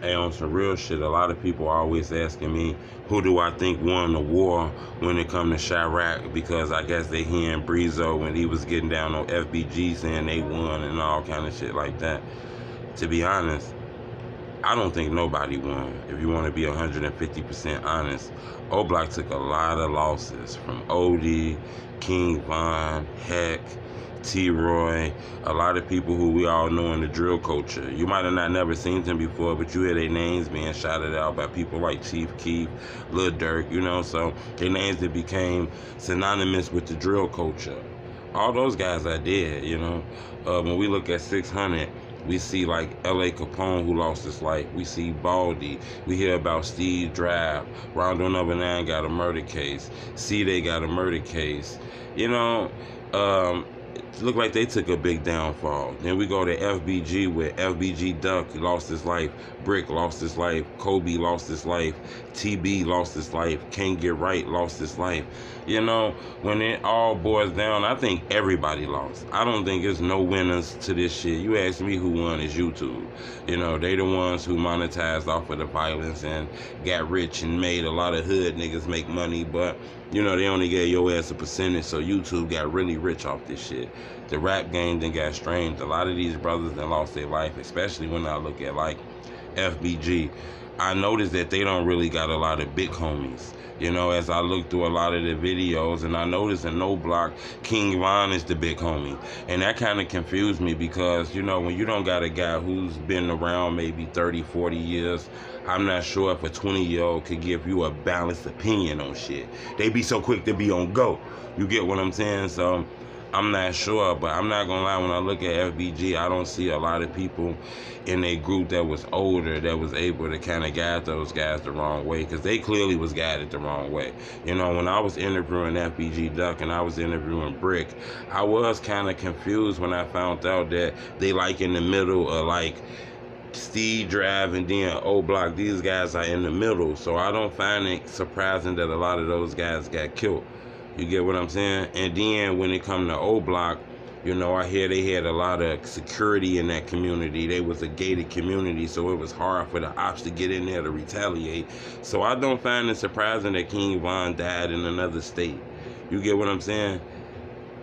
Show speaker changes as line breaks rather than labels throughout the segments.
Hey, on some real shit, a lot of people always asking me, who do I think won the war when it come to Chirac? Because I guess they hearing Breezo when he was getting down on FBG saying they won and all kind of shit like that. To be honest, I don't think nobody won. If you want to be 150% honest, O-Block took a lot of losses from Odie, King Von, Heck, T-Roy, a lot of people who we all know in the drill culture. You might have not never seen them before, but you hear their names being shouted out by people like Chief Keef, Lil Durk, you know, so their names that became synonymous with the drill culture. All those guys are dead, you know. When we look at 600, we see like L.A. Capone, who lost his life. We see Baldy. We hear about Steve Drive. Rondo Number 9 got a murder case. C-Day got a murder case. You know, it looked like they took a big downfall. Then we go to FBG, where FBG Duck lost his life. Brick lost his life. Kobe lost his life. TB lost his life. Can't Get Right lost his life. You know, when it all boils down, I think everybody lost. I don't think there's no winners to this shit. You ask me who won, is YouTube. You know, they the ones who monetized off of the violence and got rich and made a lot of hood niggas make money, but you know, they only gave your ass a percentage, so YouTube got really rich off this shit. The rap game then got strained. A lot of these brothers then lost their life, especially when I look at like FBG. I noticed that they don't really got a lot of big homies. You know, as I look through a lot of the videos, and I noticed in No Block, King Von is the big homie. And that kind of confused me because, you know, when you don't got a guy who's been around maybe 30, 40 years, I'm not sure if a 20-year-old could give you a balanced opinion on shit. They be so quick to be on go. You get what I'm saying? So I'm not sure, but I'm not gonna lie, when I look at FBG, I don't see a lot of people in a group that was older that was able to kind of guide those guys the wrong way, because they clearly was guided the wrong way. You know, when I was interviewing FBG Duck and I was interviewing Brick, I was kind of confused when I found out that they like in the middle of like Steve Drive and then O-Block. These guys are in the middle, so I don't find it surprising that a lot of those guys got killed. You get what I'm saying? And then when it come to O-Block, you know, I hear they had a lot of security in that community. They was a gated community, so it was hard for the ops to get in there to retaliate. So I don't find it surprising that King Von died in another state. You get what I'm saying?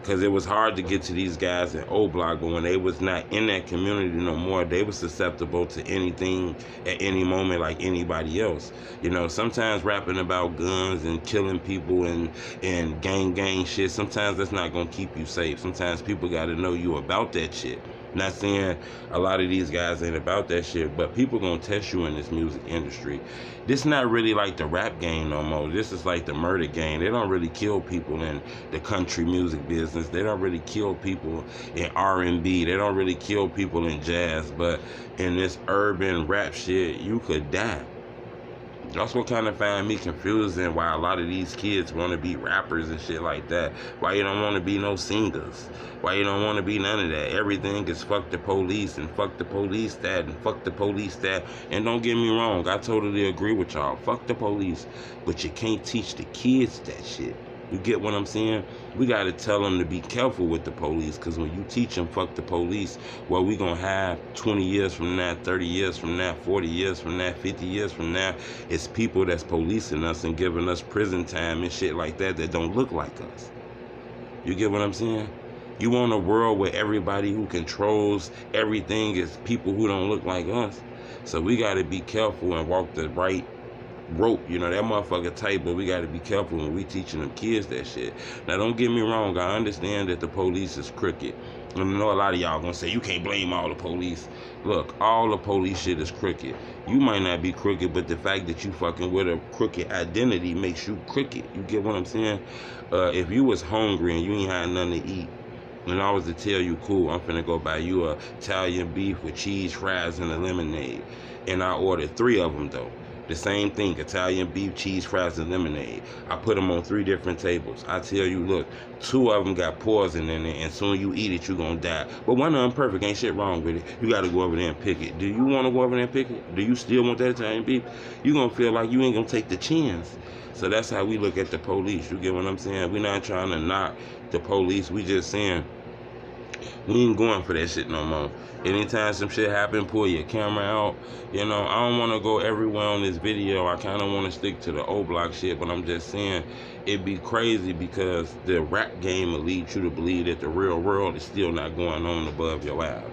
Because it was hard to get to these guys in O-Block, but when they was not in that community no more, they was susceptible to anything at any moment like anybody else. You know, sometimes rapping about guns and killing people and gang shit, sometimes that's not going to keep you safe. Sometimes people got to know you about that shit. Not saying a lot of these guys ain't about that shit, but people gonna test you in this music industry. This not really like the rap game no more. This is like the murder game. They don't really kill people in the country music business. They don't really kill people in R&B. They don't really kill people in jazz. But in this urban rap shit, you could die. That's what kind of find me confusing, why a lot of these kids want to be rappers and shit like that. Why you don't want to be no singers? Why you don't want to be none of that? Everything is fuck the police and fuck the police that and fuck the police that. And don't get me wrong, I totally agree with y'all. Fuck the police. But you can't teach the kids that shit. You get what I'm saying? We got to tell them to be careful with the police, because when you teach them fuck the police, well, we going to have 20 years from now, 30 years from now, 40 years from now, 50 years from now, it's people that's policing us and giving us prison time and shit like that that don't look like us. You get what I'm saying? You want a world where everybody who controls everything is people who don't look like us. So we got to be careful and walk the right rope. You know, that motherfucker tight, but we got to be careful when we teaching them kids that shit. Now, don't get me wrong. I understand that the police is crooked. I know a lot of y'all gonna say you can't blame all the police. Look, all the police shit is crooked. You might not be crooked, but the fact that you fucking with a crooked identity makes you crooked. You get what I'm saying? If you was hungry and you ain't had nothing to eat, and I was to tell you, cool, I'm finna go buy you a Italian beef with cheese, fries, and a lemonade, and I ordered 3 of them though. The same thing, Italian beef, cheese, fries, and lemonade. I put them on 3 different tables. I tell you, look, 2 of them got poison in it, and soon you eat it, you gonna die. But one of them perfect, ain't shit wrong with it. You gotta go over there and pick it. Do you wanna go over there and pick it? Do you still want that Italian beef? You gonna feel like you ain't gonna take the chance. So that's how we look at the police. You get what I'm saying? We're not trying to knock the police. We just saying, We ain't going for that shit no more. Anytime some shit happen, pull your camera out. You know, I don't want to go everywhere on this video. I kind of want to stick to the O-Block shit, but I'm just saying it'd be crazy because the rap game will lead you to believe that the real world is still not going on above your eyes.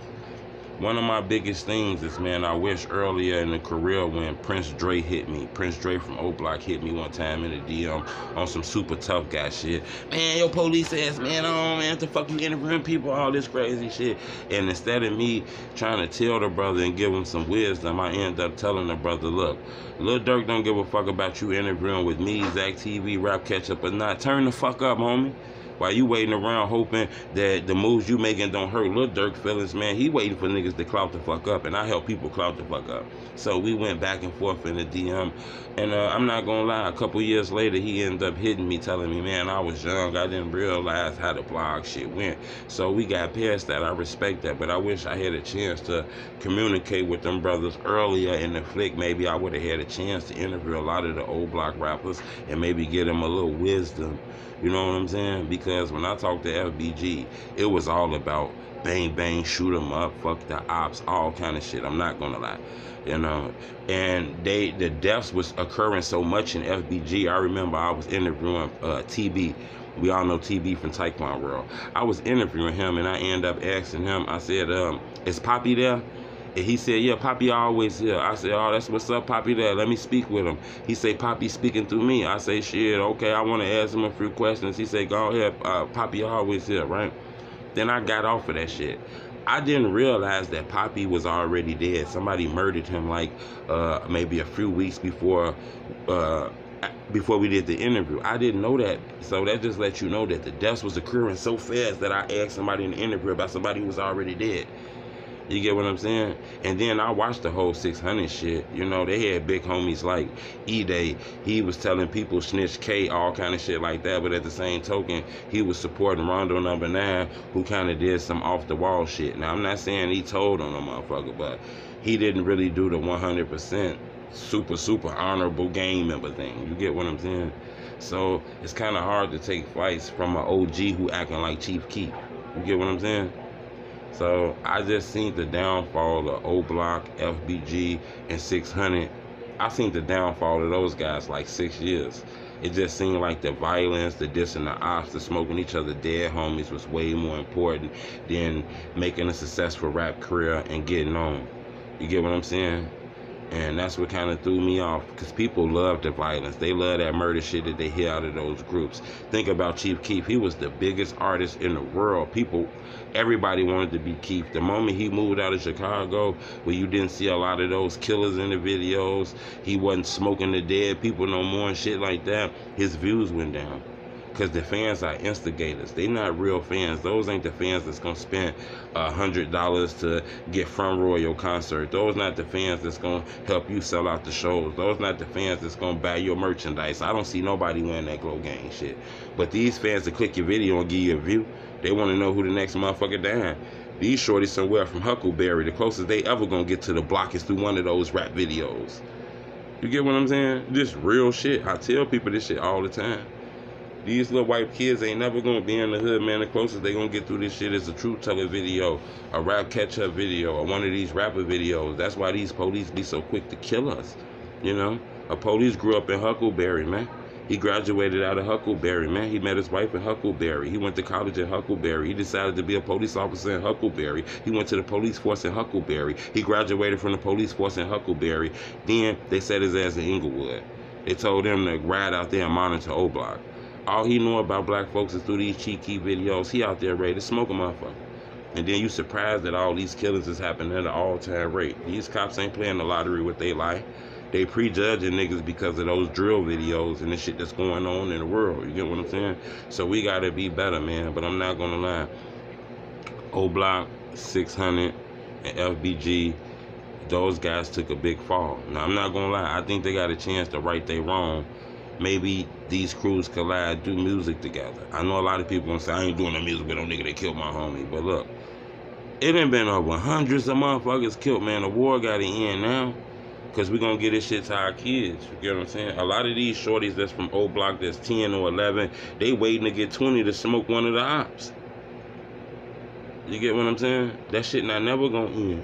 One of my biggest things is, man, I wish earlier in the career when Prince Dre hit me. Prince Dre from O-Block hit me one time in the DM on some super tough guy shit. Man, your police ass, man, oh, man, the fuck you interviewing people, all this crazy shit. And instead of me trying to tell the brother and give him some wisdom, I end up telling the brother, look, Lil Durk don't give a fuck about you interviewing with me, Zach TV, Rap Ketchup or not. Turn the fuck up, homie. While you waiting around hoping that the moves you making don't hurt Lil Durk feelings, man, he waiting for niggas to clout the fuck up, and I help people clout the fuck up. So we went back and forth in the DM, and I'm not gonna lie, a couple years later, he ended up hitting me, telling me, man, I was young, I didn't realize how the blog shit went. So we got past that, I respect that, but I wish I had a chance to communicate with them brothers earlier in the flick. Maybe I would have had a chance to interview a lot of the old block rappers and maybe get them a little wisdom. You know what I'm saying? Because when I talked to FBG, it was all about bang, bang, shoot 'em up, fuck the ops, all kind of shit. I'm not gonna lie, you know. And the deaths was occurring so much in FBG. I remember I was interviewing TB. We all know TB from Taekwondo World. I was interviewing him, and I ended up asking him, I said, is Poppy there? And he said, yeah, Poppy always here. I said, oh, that's what's up, Poppy there. Let me speak with him. He said, Poppy speaking through me. I say, shit, okay, I want to ask him a few questions. He said, go ahead, Poppy always here, right? Then I got off of that shit. I didn't realize that Poppy was already dead. Somebody murdered him like maybe a few weeks before we did the interview. I didn't know that. So that just lets you know that the deaths was occurring so fast that I asked somebody in the interview about somebody who was already dead. You get what I'm saying? And then I watched the whole 600 shit. You know, they had big homies like E-Day. He was telling people snitch K, all kind of shit like that. But at the same token, he was supporting Rondo number 9, who kind of did some off-the-wall shit. Now, I'm not saying he told on the motherfucker, but he didn't really do the 100% super honorable game member thing. You get what I'm saying? So it's kind of hard to take fights from an OG who acting like Chief Keef. You get what I'm saying? So I just seen the downfall of O-Block, FBG, and 600. I seen the downfall of those guys like 6 years. It just seemed like the violence, the dissing the ops, the smoking each other dead homies was way more important than making a successful rap career and getting on. You get what I'm saying? And that's what kind of threw me off, because people love the violence. They love that murder shit that they hear out of those groups. Think about Chief Keef. He was the biggest artist in the world. Everybody wanted to be Keef. The moment he moved out of Chicago, where you didn't see a lot of those killers in the videos, he wasn't smoking the dead people no more and shit like that, his views went down. Because the fans are instigators. They not real fans. Those ain't the fans that's going to spend $100 to get front row of your concert. Those not the fans that's going to help you sell out the shows. Those not the fans that's going to buy your merchandise. I don't see nobody wearing that Glow Gang shit. But these fans that click your video and give you a view, they want to know who the next motherfucker down. These shorties somewhere from Huckleberry, the closest they ever going to get to the block is through one of those rap videos. You get what I'm saying? This real shit. I tell people this shit all the time. These little white kids ain't never gonna be in the hood, man. The closest they gonna get through this shit is a Truth Teller video, a Rap Catch-Up video, or one of these rapper videos. That's why these police be so quick to kill us, you know? A police grew up in Huckleberry, man. He graduated out of Huckleberry, man. He met his wife in Huckleberry. He went to college in Huckleberry. He decided to be a police officer in Huckleberry. He went to the police force in Huckleberry. He graduated from the police force in Huckleberry. Then they set his ass in Inglewood. They told him to ride out there and monitor O-Block. All he knew about black folks is through these cheeky videos. He out there ready to smoke a motherfucker. And then you surprised that all these killings is happening at an all-time rate. These cops ain't playing the lottery with their life. They prejudging niggas because of those drill videos and the shit that's going on in the world. You get what I'm saying? So we gotta be better, man. But I'm not gonna lie. O-Block, 600, and FBG, those guys took a big fall. Now, I'm not gonna lie. I think they got a chance to right their wrong. Maybe these crews collide, do music together. I know a lot of people gonna say, I ain't doing no music with no nigga that killed my homie. But look, it ain't been over hundreds of motherfuckers killed, man. The war got to end now, because we gonna get this shit to our kids. You get what I'm saying? A lot of these shorties that's from O-Block that's 10 or 11, they waiting to get 20 to smoke one of the ops. You get what I'm saying? That shit not never gonna end.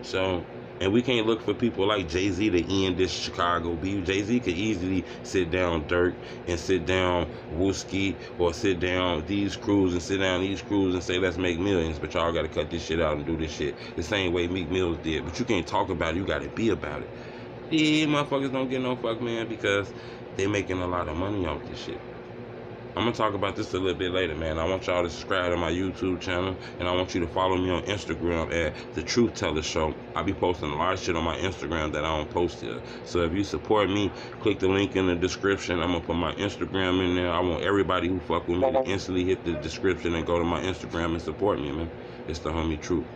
So, and we can't look for people like Jay-Z to end this Chicago beef. Jay-Z could easily sit down Dirk and sit down Wooski or sit down these crews and sit down these crews and say, let's make millions, but y'all gotta cut this shit out and do this shit the same way Meek Mills did. But you can't talk about it, you gotta be about it. These motherfuckers don't get no fuck, man, because they making a lot of money off this shit. I'm gonna talk about this a little bit later, man. I want y'all to subscribe to my YouTube channel, and I want you to follow me on Instagram at The Truth Teller Show. I'll be posting a lot of shit on my Instagram that I don't post here. So if you support me, click the link in the description. I'm gonna put my Instagram in there. I want everybody who fuck with me to instantly hit the description and go to my Instagram and support me, man. It's the homie Truth.